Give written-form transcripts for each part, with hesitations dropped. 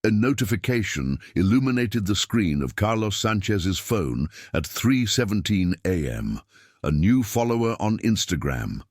A notification illuminated the screen of Carlos Sanchez's phone at 3:17 a.m. A new follower on Instagram.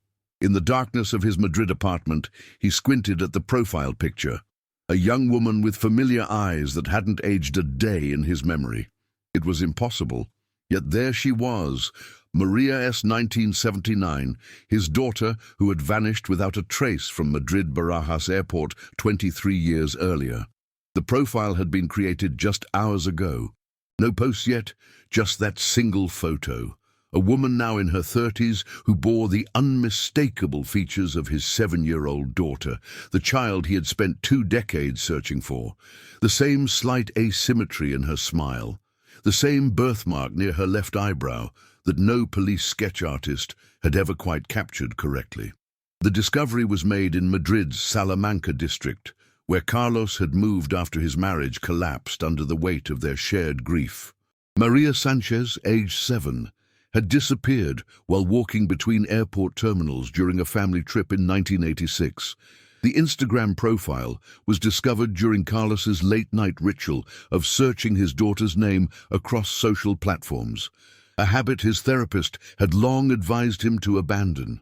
In the darkness of his Madrid apartment, he squinted at the profile picture. A young woman with familiar eyes that hadn't aged a day in his memory. It was impossible. Yet there she was, Maria S. 1979, his daughter who had vanished without a trace from Madrid Barajas Airport 23 years earlier. The profile had been created just hours ago. No posts yet, just that single photo. A woman now in her 30s who bore the unmistakable features of his 7-year-old daughter, the child he had spent 2 decades searching for. The same slight asymmetry in her smile, the same birthmark near her left eyebrow that no police sketch artist had ever quite captured correctly. The discovery was made in Madrid's Salamanca district, where Carlos had moved after his marriage collapsed under the weight of their shared grief. Maria Sanchez, aged 7, had disappeared while walking between airport terminals during a family trip in 1986. The Instagram profile was discovered during Carlos's late-night ritual of searching his daughter's name across social platforms, a habit his therapist had long advised him to abandon.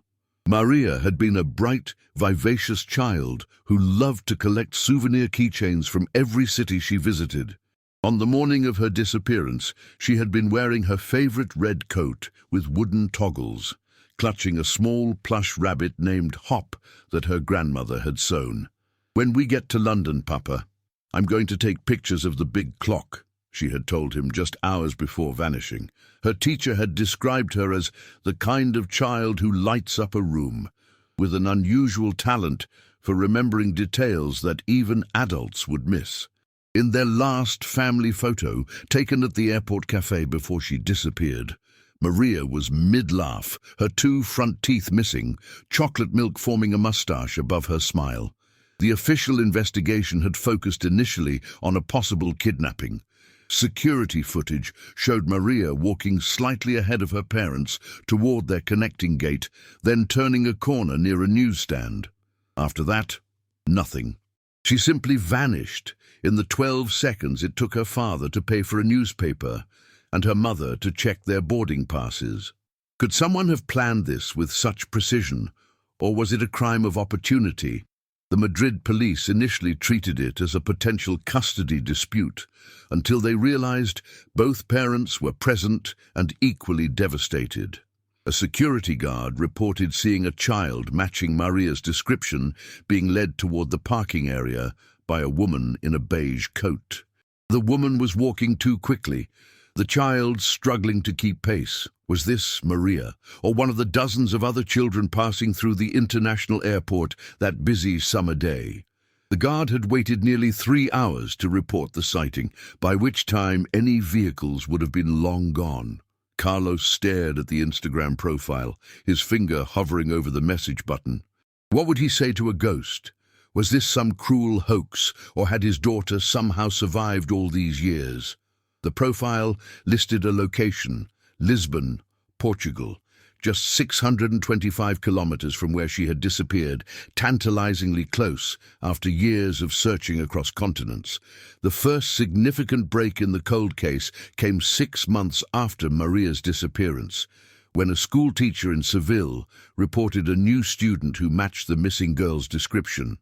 Maria had been a bright, vivacious child who loved to collect souvenir keychains from every city she visited. On the morning of her disappearance, she had been wearing her favorite red coat with wooden toggles, clutching a small plush rabbit named Hop that her grandmother had sewn. "When we get to London, Papa, I'm going to take pictures of the big clock," she had told him just hours before vanishing. Her teacher had described her as the kind of child who lights up a room, with an unusual talent for remembering details that even adults would miss. In their last family photo, taken at the airport cafe before she disappeared, Maria was mid-laugh, her 2 front teeth missing, chocolate milk forming a mustache above her smile. The official investigation had focused initially on a possible kidnapping. Security footage showed Maria walking slightly ahead of her parents toward their connecting gate, then turning a corner near a newsstand. After that, nothing. She simply vanished in the 12 seconds it took her father to pay for a newspaper and her mother to check their boarding passes. Could someone have planned this with such precision, or was it a crime of opportunity? The Madrid police initially treated it as a potential custody dispute, until they realized both parents were present and equally devastated. A security guard reported seeing a child matching Maria's description being led toward the parking area by a woman in a beige coat. The woman was walking too quickly, the child struggling to keep pace. Was this Maria, or one of the dozens of other children passing through the international airport that busy summer day? The guard had waited nearly 3 hours to report the sighting, by which time any vehicles would have been long gone. Carlos stared at the Instagram profile, his finger hovering over the message button. What would he say to a ghost? Was this some cruel hoax, or had his daughter somehow survived all these years? The profile listed a location, Lisbon, Portugal, just 625 kilometers from where she had disappeared, tantalizingly close after years of searching across continents. The first significant break in the cold case came 6 months after Maria's disappearance, when a school teacher in Seville reported a new student who matched the missing girl's description.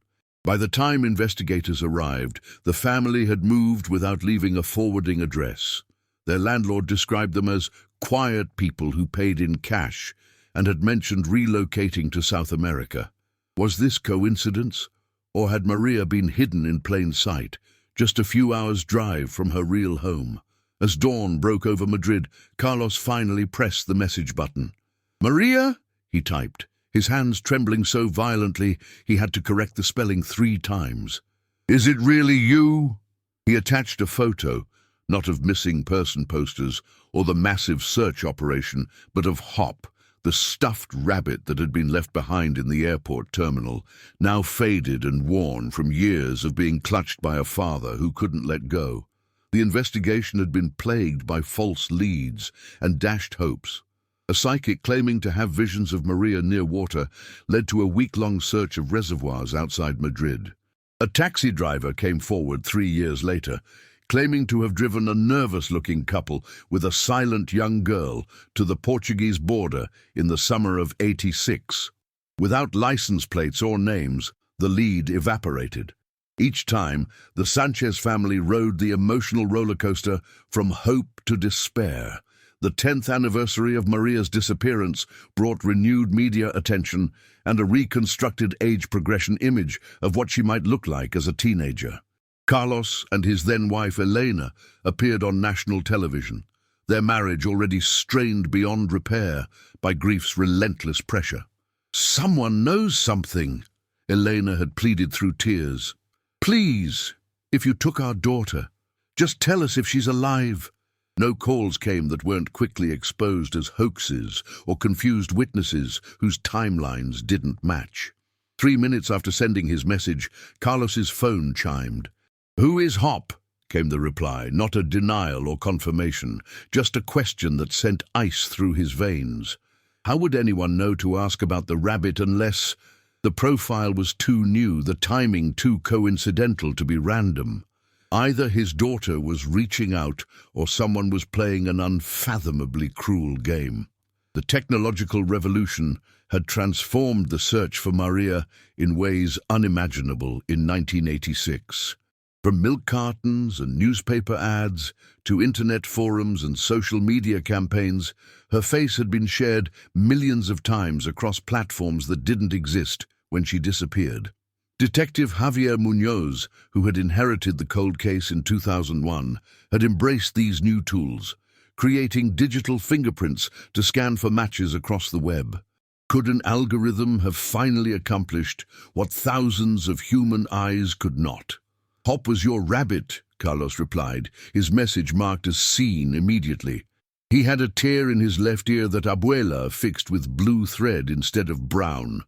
By the time investigators arrived, the family had moved without leaving a forwarding address. Their landlord described them as quiet people who paid in cash and had mentioned relocating to South America. Was this coincidence, or had Maria been hidden in plain sight, just a few hours' drive from her real home? As dawn broke over Madrid, Carlos finally pressed the message button. "Maria?" he typed, his hands trembling so violently he had to correct the spelling 3 times. "Is it really you?" He attached a photo, not of missing person posters or the massive search operation, but of Hop, the stuffed rabbit that had been left behind in the airport terminal, now faded and worn from years of being clutched by a father who couldn't let go. The investigation had been plagued by false leads and dashed hopes. A psychic claiming to have visions of Maria near water led to a week-long search of reservoirs outside Madrid. A taxi driver came forward 3 years later, claiming to have driven a nervous-looking couple with a silent young girl to the Portuguese border in the summer of '86. Without license plates or names, the lead evaporated. Each time, the Sanchez family rode the emotional roller coaster from hope to despair. The 10th anniversary of Maria's disappearance brought renewed media attention and a reconstructed age progression image of what she might look like as a teenager. Carlos and his then-wife Elena appeared on national television, their marriage already strained beyond repair by grief's relentless pressure. "Someone knows something," Elena had pleaded through tears. "Please, if you took our daughter, just tell us if she's alive." No calls came that weren't quickly exposed as hoaxes or confused witnesses whose timelines didn't match. 3 minutes after sending his message, Carlos's phone chimed. "Who is Hop?" came the reply, not a denial or confirmation, just a question that sent ice through his veins. How would anyone know to ask about the rabbit unless the profile was too new, the timing too coincidental to be random? Either his daughter was reaching out or someone was playing an unfathomably cruel game. The technological revolution had transformed the search for Maria in ways unimaginable in 1986. From milk cartons and newspaper ads to internet forums and social media campaigns, her face had been shared millions of times across platforms that didn't exist when she disappeared. Detective Javier Muñoz, who had inherited the cold case in 2001, had embraced these new tools, creating digital fingerprints to scan for matches across the web. Could an algorithm have finally accomplished what thousands of human eyes could not? "Hop was your rabbit," Carlos replied, his message marked as seen immediately. He had a tear in his left ear that Abuela fixed with blue thread instead of brown.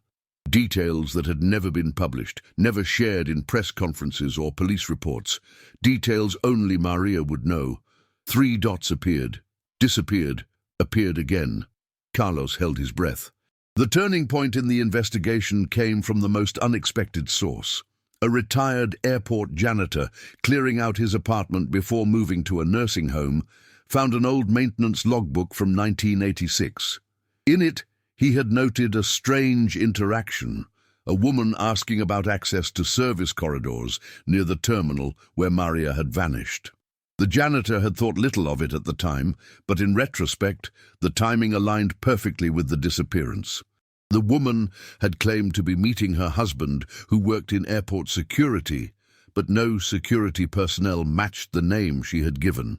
Details that had never been published, never shared in press conferences or police reports. Details only Maria would know. 3 dots appeared, disappeared, appeared again. Carlos held his breath. The turning point in the investigation came from the most unexpected source. A retired airport janitor, clearing out his apartment before moving to a nursing home, found an old maintenance logbook from 1986. In it, he had noted a strange interaction, a woman asking about access to service corridors near the terminal where Maria had vanished. The janitor had thought little of it at the time, but in retrospect, the timing aligned perfectly with the disappearance. The woman had claimed to be meeting her husband, who worked in airport security, but no security personnel matched the name she had given.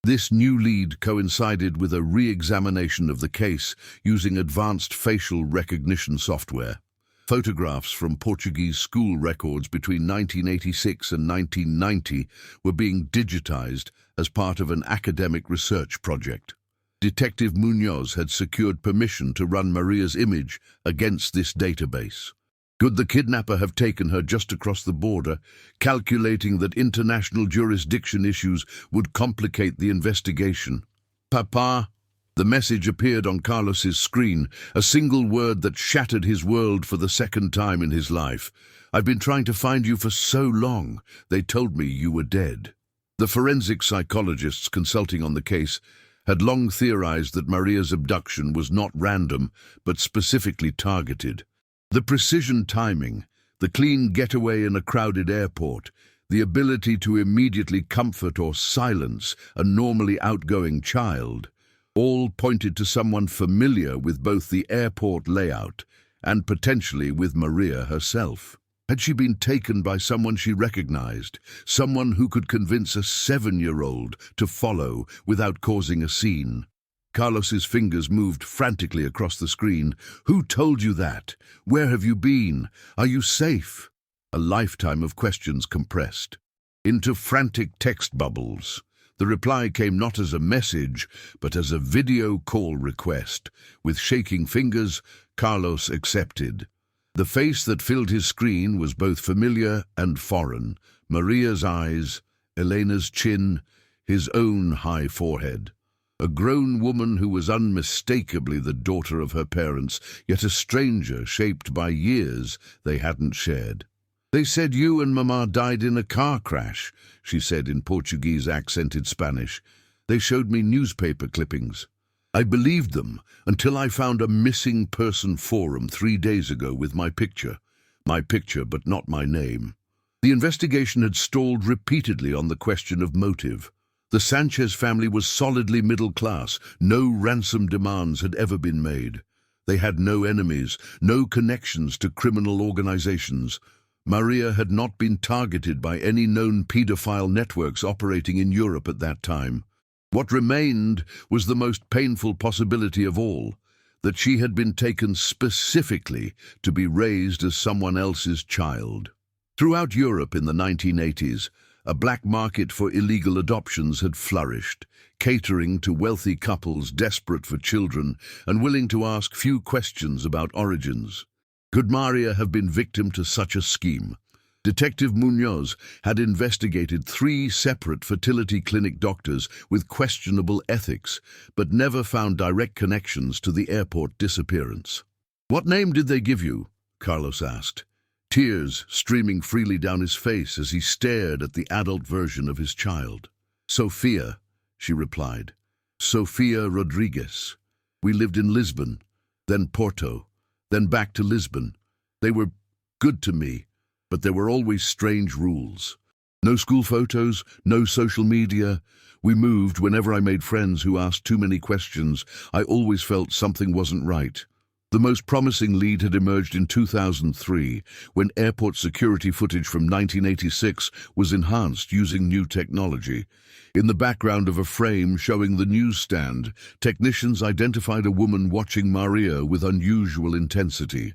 This new lead coincided with a re-examination of the case using advanced facial recognition software. Photographs from Portuguese school records between 1986 and 1990 were being digitized as part of an academic research project. Detective Muñoz had secured permission to run Maria's image against this database. Could the kidnapper have taken her just across the border, calculating that international jurisdiction issues would complicate the investigation? "Papa," the message appeared on Carlos's screen, a single word that shattered his world for the second time in his life. "I've been trying to find you for so long. They told me you were dead." The forensic psychologists consulting on the case had long theorized that Maria's abduction was not random, but specifically targeted. The precision timing, the clean getaway in a crowded airport, the ability to immediately comfort or silence a normally outgoing child, all pointed to someone familiar with both the airport layout and potentially with Maria herself. Had she been taken by someone she recognized, someone who could convince a 7-year-old to follow without causing a scene? Carlos's fingers moved frantically across the screen. "Who told you that? Where have you been? Are you safe?" A lifetime of questions compressed into frantic text bubbles. The reply came not as a message, but as a video call request. With shaking fingers, Carlos accepted. The face that filled his screen was both familiar and foreign. Maria's eyes, Elena's chin, his own high forehead. A grown woman who was unmistakably the daughter of her parents, yet a stranger shaped by years they hadn't shared. "They said you and Mama died in a car crash," she said in Portuguese accented Spanish. "They showed me newspaper clippings. I believed them until I found a missing person forum 3 days ago with my picture. My picture, but not my name." The investigation had stalled repeatedly on the question of motive. The Sanchez family was solidly middle class. No ransom demands had ever been made. They had no enemies, no connections to criminal organizations. Maria had not been targeted by any known pedophile networks operating in Europe at that time. What remained was the most painful possibility of all, that she had been taken specifically to be raised as someone else's child. Throughout Europe in the 1980s, a black market for illegal adoptions had flourished, catering to wealthy couples desperate for children and willing to ask few questions about origins. Could Maria have been victim to such a scheme? Detective Munoz had investigated 3 separate fertility clinic doctors with questionable ethics, but never found direct connections to the airport disappearance. "What name did they give you?" Carlos asked, tears streaming freely down his face as he stared at the adult version of his child. "Sofia," she replied. "Sofia Rodriguez. We lived in Lisbon, then Porto, then back to Lisbon. They were good to me, but there were always strange rules. No school photos, no social media. We moved whenever I made friends who asked too many questions. I always felt something wasn't right." The most promising lead had emerged in 2003, when airport security footage from 1986 was enhanced using new technology. In the background of a frame showing the newsstand, technicians identified a woman watching Maria with unusual intensity.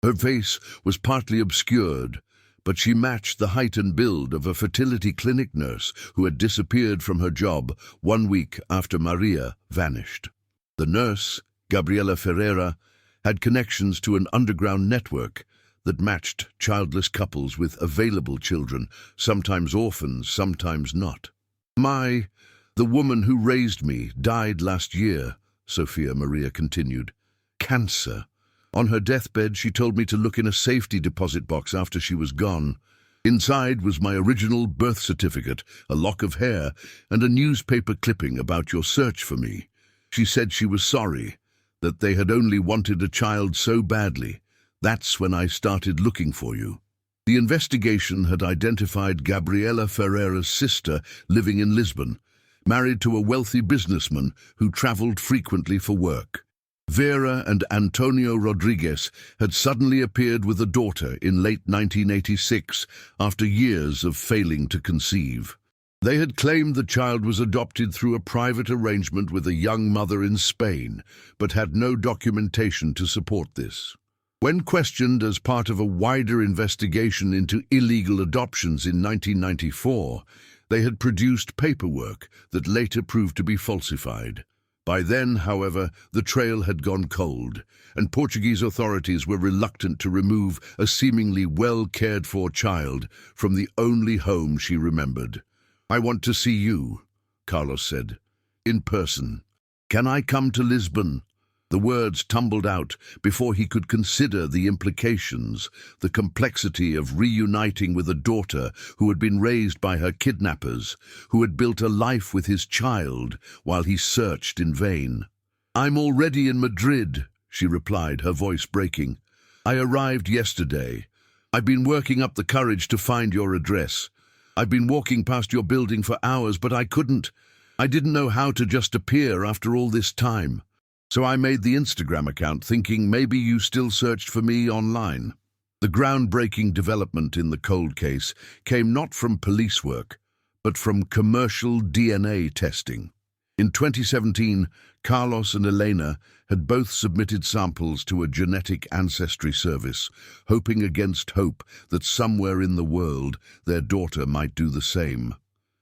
Her face was partly obscured, but she matched the height and build of a fertility clinic nurse who had disappeared from her job 1 week after Maria vanished. The nurse, Gabriela Ferreira, had connections to an underground network that matched childless couples with available children, sometimes orphans, sometimes not. The woman who raised me died last year," Sofia Maria continued. "Cancer. On her deathbed, she told me to look in a safety deposit box after she was gone. Inside was my original birth certificate, a lock of hair, and a newspaper clipping about your search for me. She said she was sorry, that they had only wanted a child so badly. That's when I started looking for you." The investigation had identified Gabriela Ferreira's sister living in Lisbon, married to a wealthy businessman who traveled frequently for work. Vera and Antonio Rodriguez had suddenly appeared with a daughter in late 1986 after years of failing to conceive. They had claimed the child was adopted through a private arrangement with a young mother in Spain, but had no documentation to support this. When questioned as part of a wider investigation into illegal adoptions in 1994, they had produced paperwork that later proved to be falsified. By then, however, the trail had gone cold, and Portuguese authorities were reluctant to remove a seemingly well-cared-for child from the only home she remembered. "I want to see you," Carlos said, "in person. Can I come to Lisbon?" The words tumbled out before he could consider the implications, the complexity of reuniting with a daughter who had been raised by her kidnappers, who had built a life with his child while he searched in vain. "I'm already in Madrid," she replied, her voice breaking. "I arrived yesterday. I've been working up the courage to find your address. I've been walking past your building for hours, but I couldn't. I didn't know how to just appear after all this time. So I made the Instagram account thinking maybe you still searched for me online." The groundbreaking development in the cold case came not from police work, but from commercial DNA testing. In 2017, Carlos and Elena had both submitted samples to a genetic ancestry service, hoping against hope that somewhere in the world their daughter might do the same.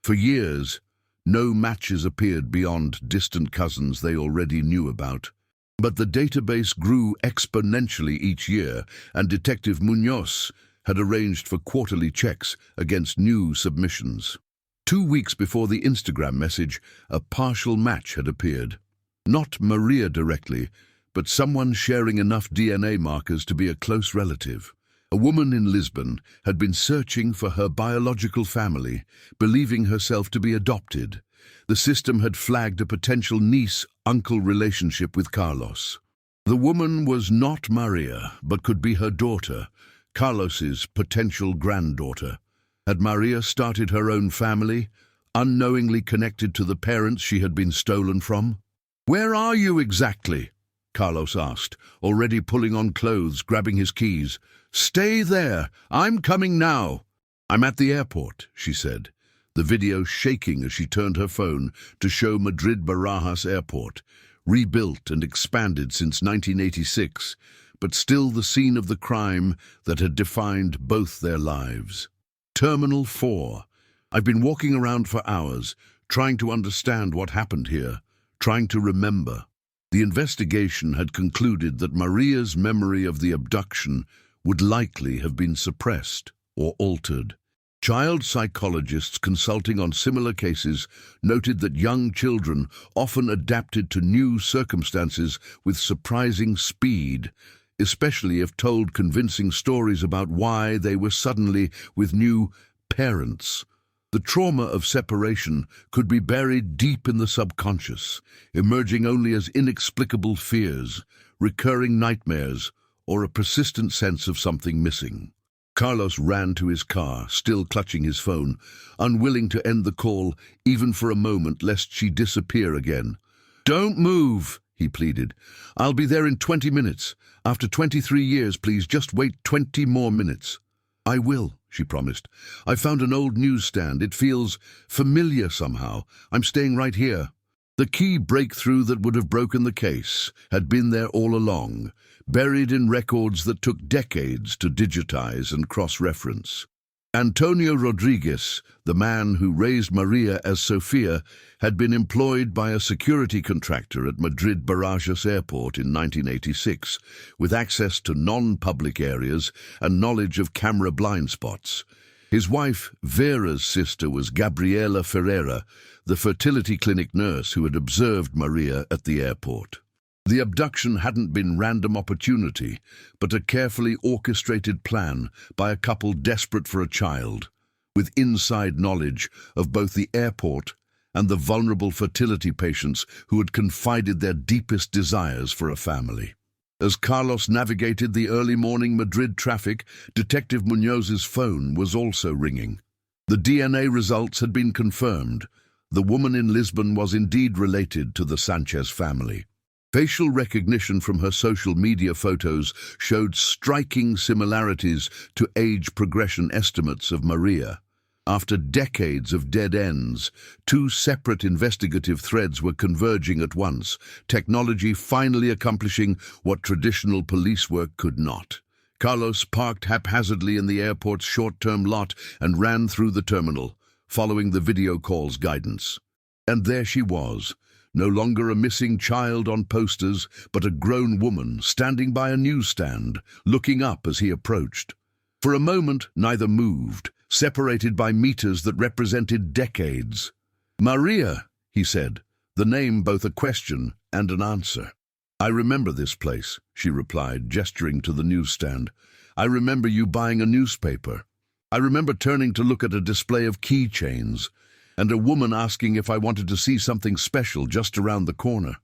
For years, no matches appeared beyond distant cousins they already knew about. But the database grew exponentially each year, and Detective Munoz had arranged for quarterly checks against new submissions. 2 weeks before the Instagram message, a partial match had appeared. Not Maria directly, but someone sharing enough DNA markers to be a close relative. A woman in Lisbon had been searching for her biological family, believing herself to be adopted. The system had flagged a potential niece-uncle relationship with Carlos. The woman was not Maria, but could be her daughter, Carlos's potential granddaughter. Had Maria started her own family, unknowingly connected to the parents she had been stolen from? "Where are you exactly?" Carlos asked, already pulling on clothes, grabbing his keys. "Stay there. I'm coming now." "I'm at the airport," she said, the video shaking as she turned her phone to show Madrid Barajas Airport, rebuilt and expanded since 1986, but still the scene of the crime that had defined both their lives. Terminal 4. I've been walking around for hours, trying to understand what happened here, trying to remember. The investigation had concluded that Maria's memory of the abduction would likely have been suppressed or altered. Child psychologists consulting on similar cases noted that young children often adapted to new circumstances with surprising speed, especially if told convincing stories about why they were suddenly with new parents. The trauma of separation could be buried deep in the subconscious, emerging only as inexplicable fears, recurring nightmares, or a persistent sense of something missing. Carlos ran to his car, still clutching his phone, unwilling to end the call even for a moment lest she disappear again. "Don't move," he pleaded. "I'll be there in 20 minutes. After 23 years, please just wait 20 more minutes." "I will," she promised. "I found an old newsstand. It feels familiar somehow. I'm staying right here." The key breakthrough that would have broken the case had been there all along, buried in records that took decades to digitize and cross-reference. Antonio Rodriguez, the man who raised Maria as Sofia, had been employed by a security contractor at Madrid Barajas Airport in 1986, with access to non-public areas and knowledge of camera blind spots. His wife, Vera's sister, was Gabriela Ferreira, the fertility clinic nurse who had observed Maria at the airport. The abduction hadn't been random opportunity, but a carefully orchestrated plan by a couple desperate for a child, with inside knowledge of both the airport and the vulnerable fertility patients who had confided their deepest desires for a family. As Carlos navigated the early morning Madrid traffic, Detective Muñoz's phone was also ringing. The DNA results had been confirmed. The woman in Lisbon was indeed related to the Sanchez family. Facial recognition from her social media photos showed striking similarities to age progression estimates of Maria. After decades of dead ends, two separate investigative threads were converging at once, technology finally accomplishing what traditional police work could not. Carlos parked haphazardly in the airport's short-term lot and ran through the terminal, following the video call's guidance. And there she was, no longer a missing child on posters, but a grown woman standing by a newsstand, looking up as he approached. For a moment, neither moved, separated by meters that represented decades. "Maria," he said, the name both a question and an answer. "I remember this place," she replied, gesturing to the newsstand. "I remember you buying a newspaper. I remember turning to look at a display of keychains, and a woman asking if I wanted to see something special just around the corner.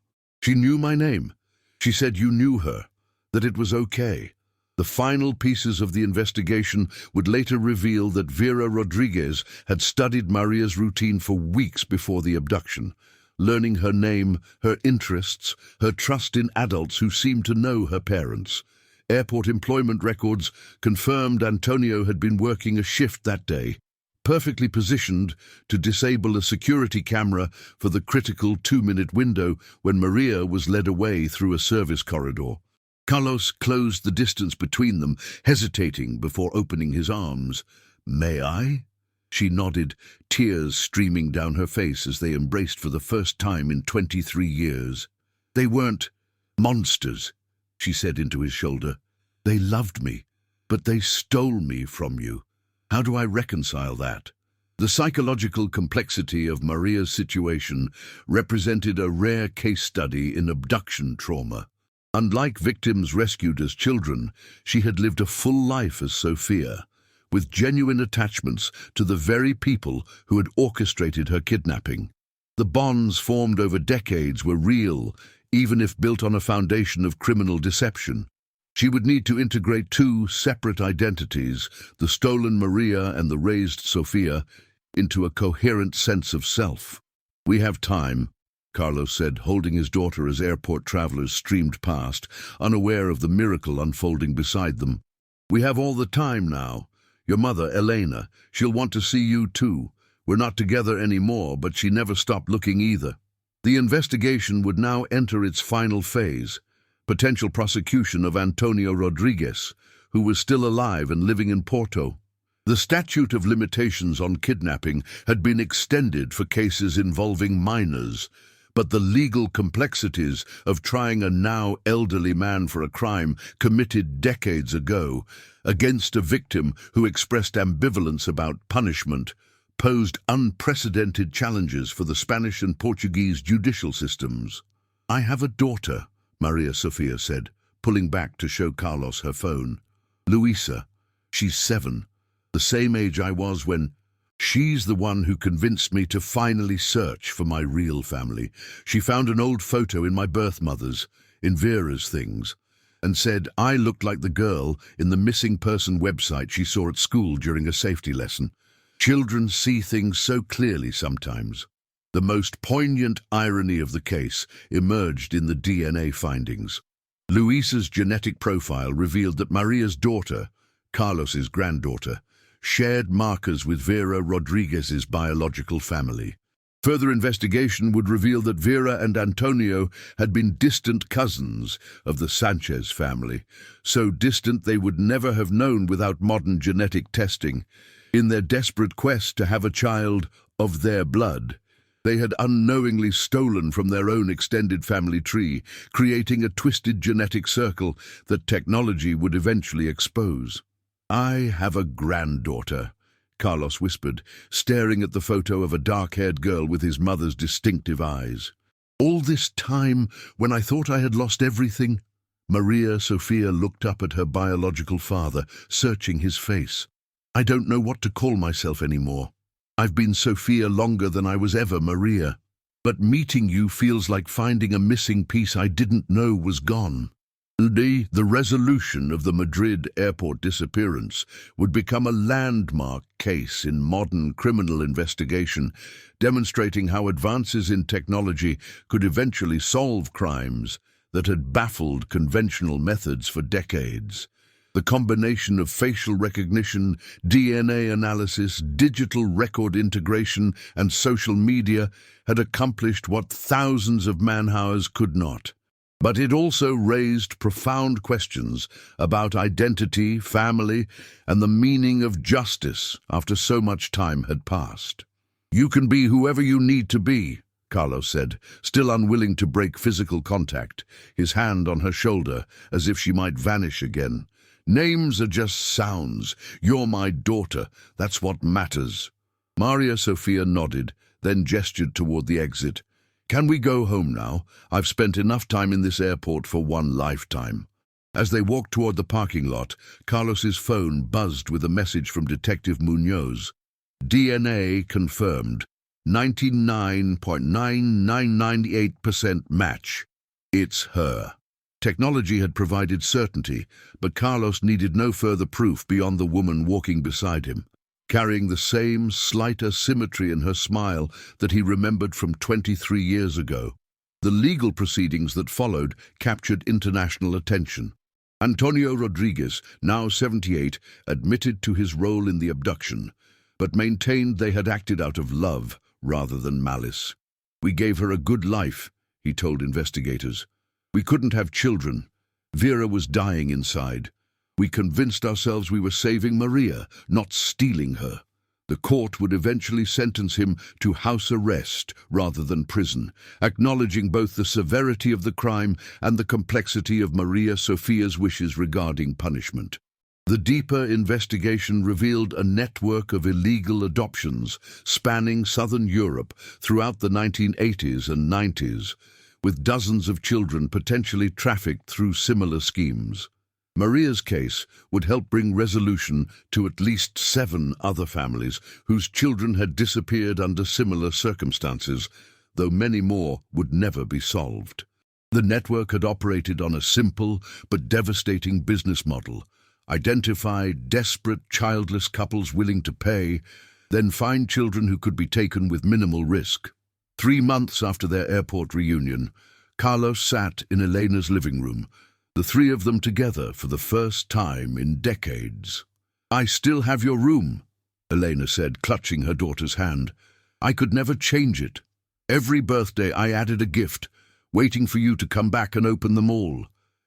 She knew my name. She said you knew her, that it was okay." The final pieces of the investigation would later reveal that Vera Rodriguez had studied Maria's routine for weeks before the abduction, learning her name, her interests, her trust in adults who seemed to know her parents. Airport employment records confirmed Antonio had been working a shift that day, perfectly positioned to disable a security camera for the critical 2-minute window when Maria was led away through a service corridor. Carlos closed the distance between them, hesitating before opening his arms. "May I?" She nodded, tears streaming down her face as they embraced for the first time in 23 years. "They weren't monsters," she said into his shoulder. "They loved me, but they stole me from you. How do I reconcile that?" The psychological complexity of Maria's situation represented a rare case study in abduction trauma. Unlike victims rescued as children, she had lived a full life as Sophia, with genuine attachments to the very people who had orchestrated her kidnapping. The bonds formed over decades were real, even if built on a foundation of criminal deception. She would need to integrate two separate identities, the stolen Maria and the raised Sophia, into a coherent sense of self. "We have time," Carlos said, holding his daughter as airport travelers streamed past, unaware of the miracle unfolding beside them. "We have all the time now. Your mother, Elena, she'll want to see you too. We're not together anymore, but she never stopped looking either." The investigation would now enter its final phase, potential prosecution of Antonio Rodriguez, who was still alive and living in Porto. The statute of limitations on kidnapping had been extended for cases involving minors, but the legal complexities of trying a now elderly man for a crime committed decades ago against a victim who expressed ambivalence about punishment posed unprecedented challenges for the Spanish and Portuguese judicial systems. "I have a daughter," Maria Sofia said, pulling back to show Carlos her phone. "Luisa. She's 7, the same age I was when... She's the one who convinced me to finally search for my real family. She found an old photo in my birth mother's, in Vera's things, and said I looked like the girl in the missing person website she saw at school during a safety lesson. Children see things so clearly sometimes." The most poignant irony of the case emerged in the DNA findings. Luisa's genetic profile revealed that Maria's daughter, Carlos's granddaughter, shared markers with Vera Rodriguez's biological family. Further investigation would reveal that Vera and Antonio had been distant cousins of the Sanchez family, so distant they would never have known without modern genetic testing. In their desperate quest to have a child of their blood, they had unknowingly stolen from their own extended family tree, creating a twisted genetic circle that technology would eventually expose. "I have a granddaughter," Carlos whispered, staring at the photo of a dark-haired girl with his mother's distinctive eyes. "All this time, when I thought I had lost everything?" Maria Sofia looked up at her biological father, searching his face. "I don't know what to call myself anymore. I've been Sofia longer than I was ever Maria. But meeting you feels like finding a missing piece I didn't know was gone." The resolution of the Madrid airport disappearance would become a landmark case in modern criminal investigation, demonstrating how advances in technology could eventually solve crimes that had baffled conventional methods for decades. The combination of facial recognition, DNA analysis, digital record integration, and social media had accomplished what thousands of man-hours could not. But it also raised profound questions about identity, family, and the meaning of justice after so much time had passed. "You can be whoever you need to be," Carlos said, still unwilling to break physical contact, his hand on her shoulder as if she might vanish again. "Names are just sounds. You're my daughter. That's what matters." Maria Sofia nodded, then gestured toward the exit. "Can we go home now? I've spent enough time in this airport for one lifetime." As they walked toward the parking lot, Carlos's phone buzzed with a message from Detective Munoz. "DNA confirmed. 99.9998% match. It's her." Technology had provided certainty, but Carlos needed no further proof beyond the woman walking beside him, carrying the same slight asymmetry in her smile that he remembered from 23 years ago. The legal proceedings that followed captured international attention. Antonio Rodriguez, now 78, admitted to his role in the abduction, but maintained they had acted out of love rather than malice. "We gave her a good life," he told investigators. "We couldn't have children. Vera was dying inside. We convinced ourselves we were saving Maria, not stealing her." The court would eventually sentence him to house arrest rather than prison, acknowledging both the severity of the crime and the complexity of Maria Sofia's wishes regarding punishment. The deeper investigation revealed a network of illegal adoptions spanning southern Europe throughout the 1980s and 90s, with dozens of children potentially trafficked through similar schemes. Maria's case would help bring resolution to at least 7 other families whose children had disappeared under similar circumstances, though many more would never be solved. The network had operated on a simple but devastating business model: identify desperate, childless couples willing to pay, then find children who could be taken with minimal risk. 3 months after their airport reunion, Carlos sat in Elena's living room, the 3 of them together for the first time in decades. "I still have your room," Elena said, clutching her daughter's hand. "I could never change it. Every birthday I added a gift, waiting for you to come back and open them all."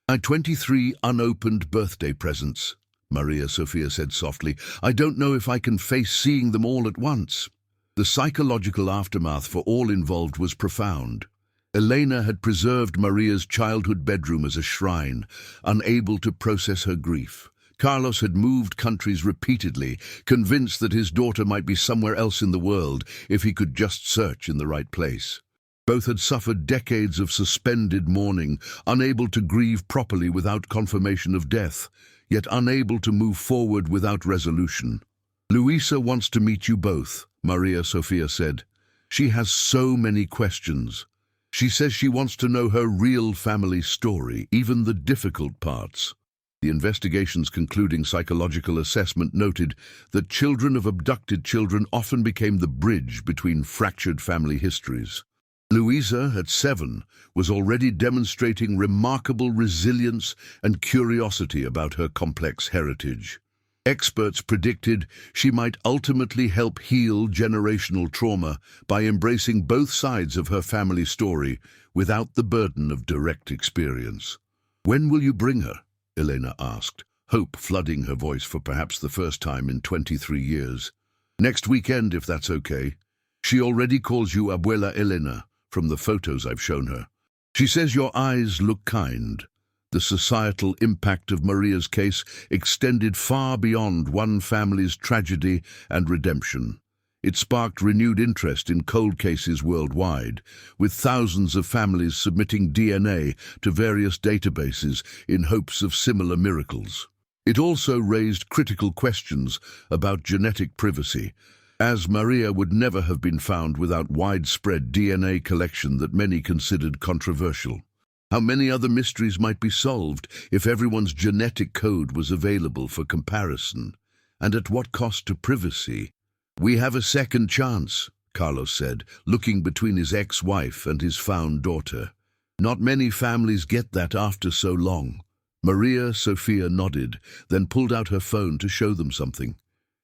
"My 23 unopened birthday presents," Maria Sofia said softly. "I don't know if I can face seeing them all at once." The psychological aftermath for all involved was profound. Elena had preserved Maria's childhood bedroom as a shrine, unable to process her grief. Carlos had moved countries repeatedly, convinced that his daughter might be somewhere else in the world if he could just search in the right place. Both had suffered decades of suspended mourning, unable to grieve properly without confirmation of death, yet unable to move forward without resolution. "Luisa wants to meet you both," Maria Sofia said. "She has so many questions. She says she wants to know her real family story, even the difficult parts." The investigation's concluding psychological assessment noted that children of abducted children often became the bridge between fractured family histories. Luisa, at 7, was already demonstrating remarkable resilience and curiosity about her complex heritage. Experts predicted she might ultimately help heal generational trauma by embracing both sides of her family story without the burden of direct experience. "When will you bring her?" Elena asked, hope flooding her voice for perhaps the first time in 23 years. "Next weekend, if that's okay. She already calls you Abuela Elena from the photos I've shown her. She says your eyes look kind." The societal impact of Maria's case extended far beyond one family's tragedy and redemption. It sparked renewed interest in cold cases worldwide, with thousands of families submitting DNA to various databases in hopes of similar miracles. It also raised critical questions about genetic privacy, as Maria would never have been found without widespread DNA collection that many considered controversial. How many other mysteries might be solved if everyone's genetic code was available for comparison? And at what cost to privacy? "We have a second chance," Carlos said, looking between his ex-wife and his found daughter. "Not many families get that after so long." Maria Sofia nodded, then pulled out her phone to show them something.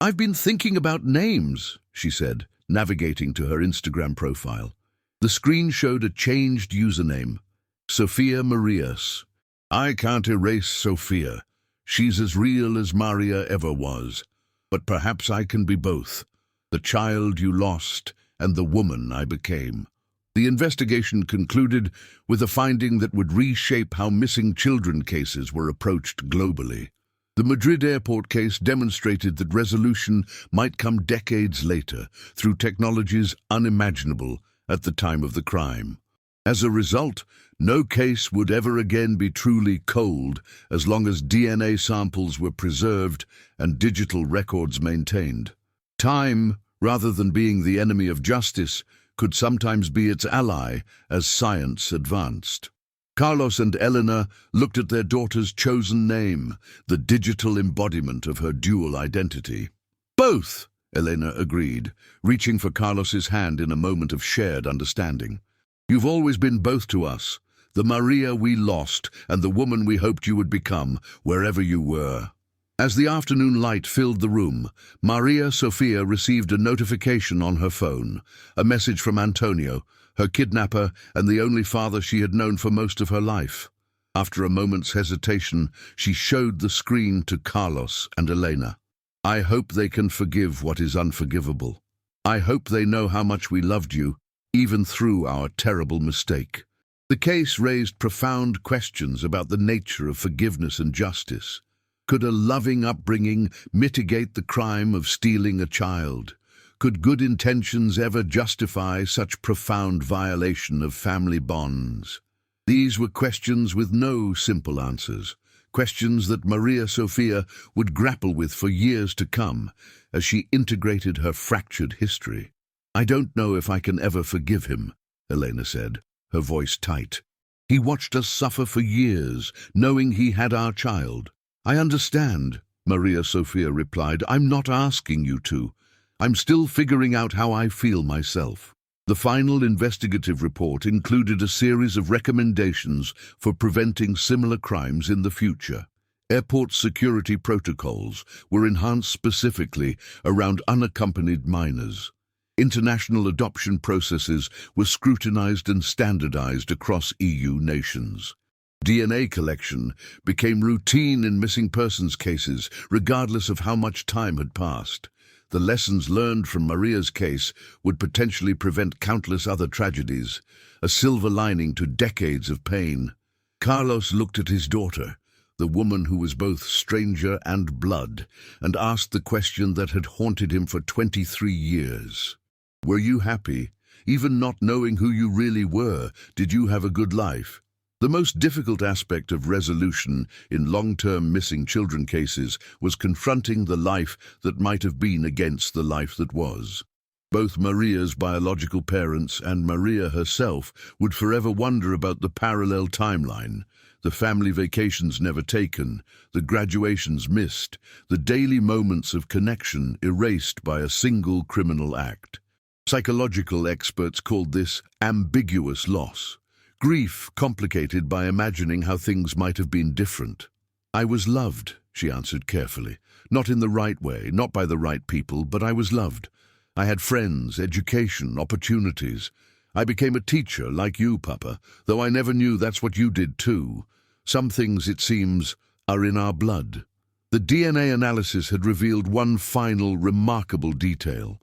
"I've been thinking about names," she said, navigating to her Instagram profile. The screen showed a changed username: Sofia Marias. "I can't erase Sofia. She's as real as Maria ever was. But perhaps I can be both. The child you lost and the woman I became." The investigation concluded with a finding that would reshape how missing children cases were approached globally. The Madrid airport case demonstrated that resolution might come decades later through technologies unimaginable at the time of the crime. As a result, no case would ever again be truly cold as long as DNA samples were preserved and digital records maintained. Time, rather than being the enemy of justice, could sometimes be its ally as science advanced. Carlos and Elena looked at their daughter's chosen name, the digital embodiment of her dual identity. "Both," Elena agreed, reaching for Carlos's hand in a moment of shared understanding. "You've always been both to us, the Maria we lost and the woman we hoped you would become, wherever you were." As the afternoon light filled the room, Maria Sofia received a notification on her phone, a message from Antonio, her kidnapper and the only father she had known for most of her life. After a moment's hesitation, she showed the screen to Carlos and Elena. "I hope they can forgive what is unforgivable. I hope they know how much we loved you, even through our terrible mistake." The case raised profound questions about the nature of forgiveness and justice. Could a loving upbringing mitigate the crime of stealing a child? Could good intentions ever justify such profound violation of family bonds? These were questions with no simple answers, questions that Maria Sofia would grapple with for years to come as she integrated her fractured history. "I don't know if I can ever forgive him," Elena said, her voice tight. "He watched us suffer for years, knowing he had our child." "I understand," Maria Sofia replied. "I'm not asking you to. I'm still figuring out how I feel myself." The final investigative report included a series of recommendations for preventing similar crimes in the future. Airport security protocols were enhanced specifically around unaccompanied minors. International adoption processes were scrutinized and standardized across EU nations. DNA collection became routine in missing persons cases, regardless of how much time had passed. The lessons learned from Maria's case would potentially prevent countless other tragedies, a silver lining to decades of pain. Carlos looked at his daughter, the woman who was both stranger and blood, and asked the question that had haunted him for 23 years. "Were you happy? Even not knowing who you really were, did you have a good life?" The most difficult aspect of resolution in long-term missing children cases was confronting the life that might have been against the life that was. Both Maria's biological parents and Maria herself would forever wonder about the parallel timeline, the family vacations never taken, the graduations missed, the daily moments of connection erased by a single criminal act. Psychological experts called this ambiguous loss. Grief complicated by imagining how things might have been different. "I was loved," she answered carefully. "Not in the right way, not by the right people, but I was loved. I had friends, education, opportunities. I became a teacher, like you, Papa, though I never knew that's what you did too. Some things, it seems, are in our blood." The DNA analysis had revealed one final, remarkable detail.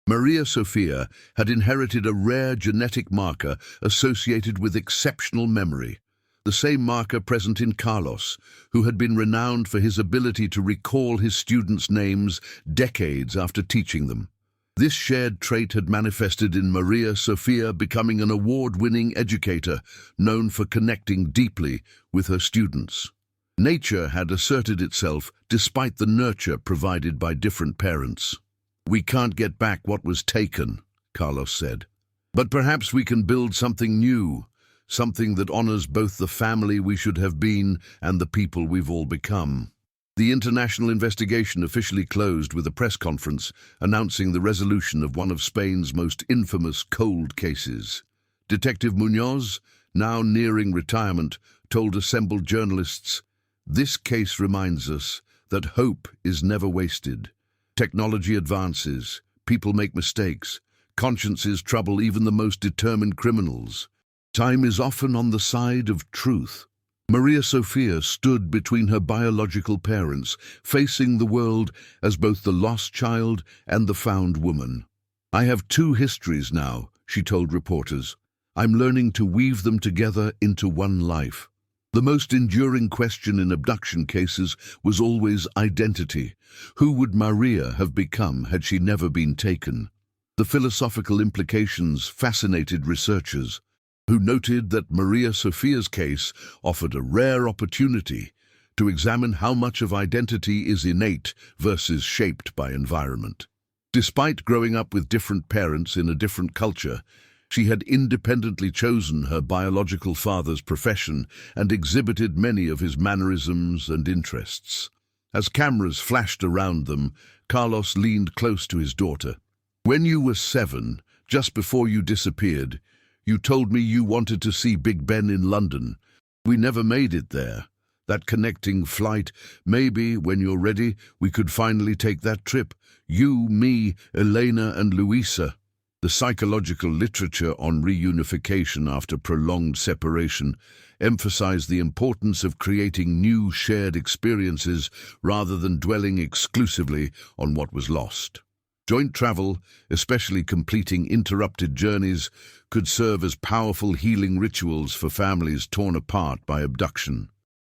Maria Sofia had inherited a rare genetic marker associated with exceptional memory, the same marker present in Carlos, who had been renowned for his ability to recall his students' names decades after teaching them. This shared trait had manifested in Maria Sofia becoming an award-winning educator known for connecting deeply with her students. Nature had asserted itself despite the nurture provided by different parents. "We can't get back what was taken," Carlos said. "But perhaps we can build something new, something that honors both the family we should have been and the people we've all become." The international investigation officially closed with a press conference announcing the resolution of one of Spain's most infamous cold cases. Detective Muñoz, now nearing retirement, told assembled journalists, "This case reminds us that hope is never wasted. Technology advances, people make mistakes, consciences trouble even the most determined criminals. Time is often on the side of truth." Maria Sofia stood between her biological parents, facing the world as both the lost child and the found woman. "I have two histories now," she told reporters. "I'm learning to weave them together into one life." The most enduring question in abduction cases was always identity. Who would Maria have become had she never been taken? The philosophical implications fascinated researchers, who noted that Maria Sofia's case offered a rare opportunity to examine how much of identity is innate versus shaped by environment. Despite growing up with different parents in a different culture, she had independently chosen her biological father's profession and exhibited many of his mannerisms and interests. As cameras flashed around them, Carlos leaned close to his daughter. "When you were 7, just before you disappeared, you told me you wanted to see Big Ben in London. We never made it there. That connecting flight, maybe, when you're ready, we could finally take that trip. You, me, Elena and Luisa." The psychological literature on reunification after prolonged separation emphasized the importance of creating new shared experiences rather than dwelling exclusively on what was lost. Joint travel, especially completing interrupted journeys, could serve as powerful healing rituals for families torn apart by abduction.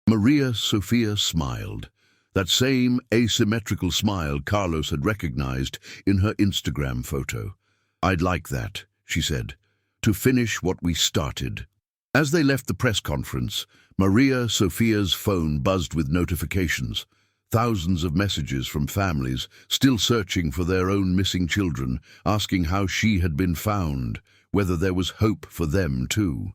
Maria Sofia smiled, that same asymmetrical smile Carlos had recognized in her Instagram photo. "I'd like that," she said, "to finish what we started." As they left the press conference, Maria Sofia's phone buzzed with notifications. Thousands of messages from families still searching for their own missing children, asking how she had been found, whether there was hope for them too.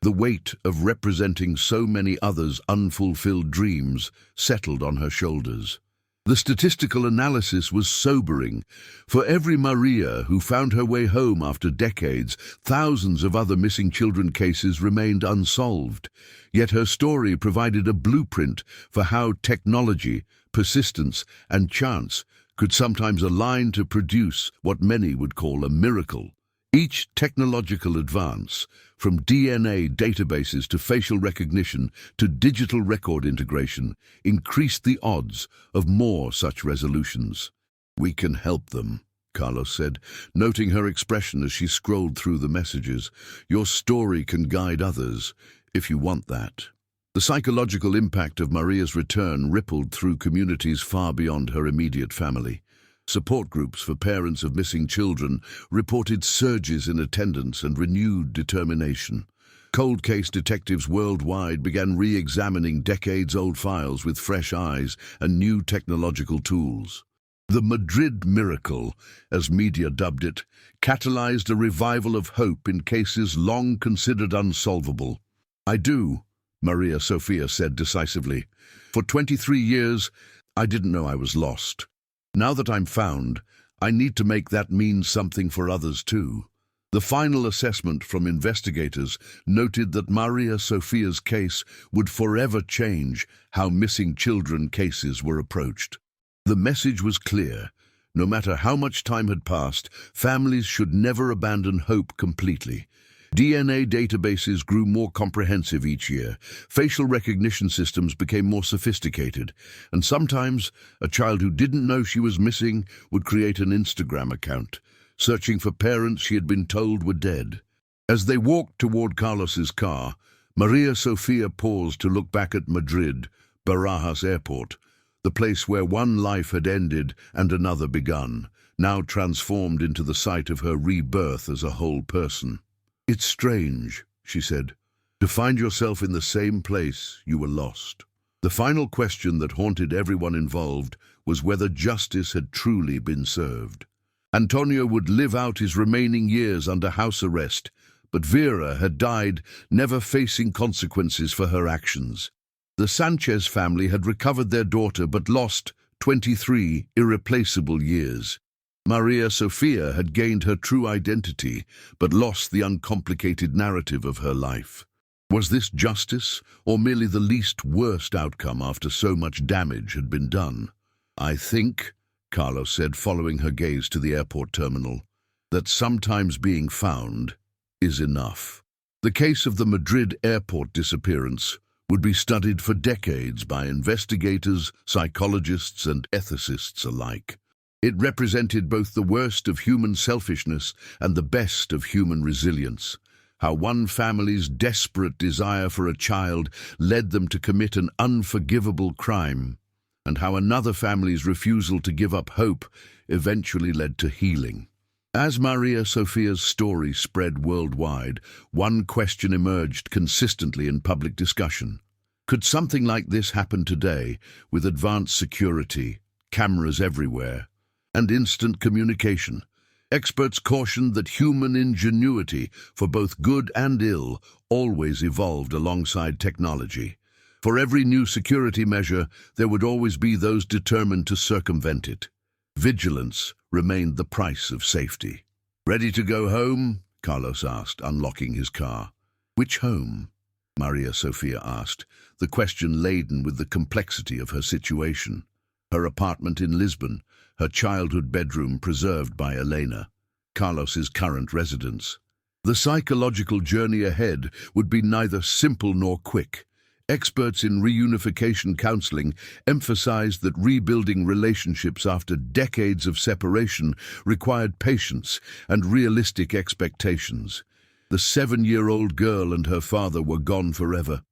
The weight of representing so many others' unfulfilled dreams settled on her shoulders. The statistical analysis was sobering. For every Maria who found her way home after decades, thousands of other missing children cases remained unsolved. Yet her story provided a blueprint for how technology, persistence, and chance could sometimes align to produce what many would call a miracle. Each technological advance, from DNA databases to facial recognition to digital record integration, increased the odds of more such resolutions. "We can help them," Carlos said, noting her expression as she scrolled through the messages. "Your story can guide others, if you want that." The psychological impact of Maria's return rippled through communities far beyond her immediate family. Support groups for parents of missing children reported surges in attendance and renewed determination. Cold case detectives worldwide began re-examining decades-old files with fresh eyes and new technological tools. The Madrid miracle, as media dubbed it, catalyzed a revival of hope in cases long considered unsolvable. "I do," Maria Sofia said decisively. "For 23 years, I didn't know I was lost. Now that I'm found, I need to make that mean something for others too." The final assessment from investigators noted that Maria Sofia's case would forever change how missing children cases were approached. The message was clear. No matter how much time had passed, families should never abandon hope completely. DNA databases grew more comprehensive each year, facial recognition systems became more sophisticated, and sometimes a child who didn't know she was missing would create an Instagram account, searching for parents she had been told were dead. As they walked toward Carlos's car, Maria Sofia paused to look back at Madrid, Barajas Airport, the place where one life had ended and another begun, now transformed into the site of her rebirth as a whole person. "It's strange," she said, "to find yourself in the same place you were lost." The final question that haunted everyone involved was whether justice had truly been served. Antonio would live out his remaining years under house arrest, but Vera had died, never facing consequences for her actions. The Sanchez family had recovered their daughter but lost 23 irreplaceable years. Maria Sofia had gained her true identity, but lost the uncomplicated narrative of her life. Was this justice, or merely the least worst outcome after so much damage had been done? "I think," Carlos said, following her gaze to the airport terminal, "that sometimes being found is enough." The case of the Madrid airport disappearance would be studied for decades by investigators, psychologists, and ethicists alike. It represented both the worst of human selfishness and the best of human resilience. How one family's desperate desire for a child led them to commit an unforgivable crime, and how another family's refusal to give up hope eventually led to healing. As Maria Sofia's story spread worldwide, one question emerged consistently in public discussion. Could something like this happen today, with advanced security, cameras everywhere, and instant communication? Experts cautioned that human ingenuity, for both good and ill, always evolved alongside technology. For every new security measure, there would always be those determined to circumvent it. Vigilance remained the price of safety. "Ready to go home?" Carlos asked, unlocking his car. "Which home?" Maria Sofia asked, the question laden with the complexity of her situation. Her apartment in Lisbon, her childhood bedroom preserved by Elena, Carlos's current residence. The psychological journey ahead would be neither simple nor quick. Experts in reunification counseling emphasized that rebuilding relationships after decades of separation required patience and realistic expectations. The 7-year-old girl and her father were gone forever.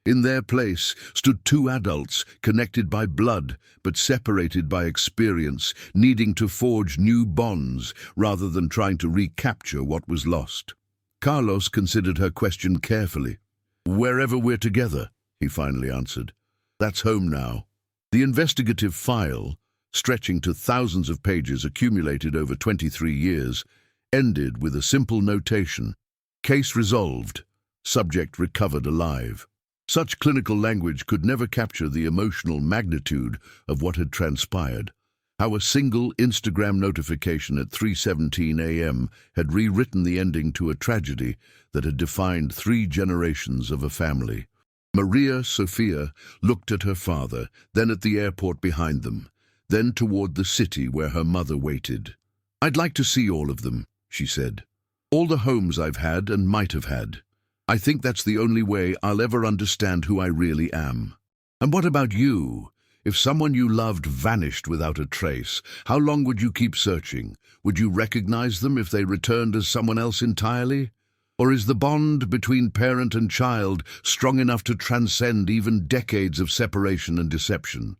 In their place stood two adults, connected by blood, but separated by experience, needing to forge new bonds rather than trying to recapture what was lost. Carlos considered her question carefully. "Wherever we're together," he finally answered. "That's home now." The investigative file, stretching to thousands of pages accumulated over 23 years, ended with a simple notation: "Case resolved. Subject recovered alive." Such clinical language could never capture the emotional magnitude of what had transpired. How a single Instagram notification at 3:17 a.m. had rewritten the ending to a tragedy that had defined 3 generations of a family. Maria Sofia looked at her father, then at the airport behind them, then toward the city where her mother waited. "I'd like to see all of them," she said. "All the homes I've had and might have had. I think that's the only way I'll ever understand who I really am." "And what about you? If someone you loved vanished without a trace, how long would you keep searching? Would you recognize them if they returned as someone else entirely? Or is the bond between parent and child strong enough to transcend even decades of separation and deception?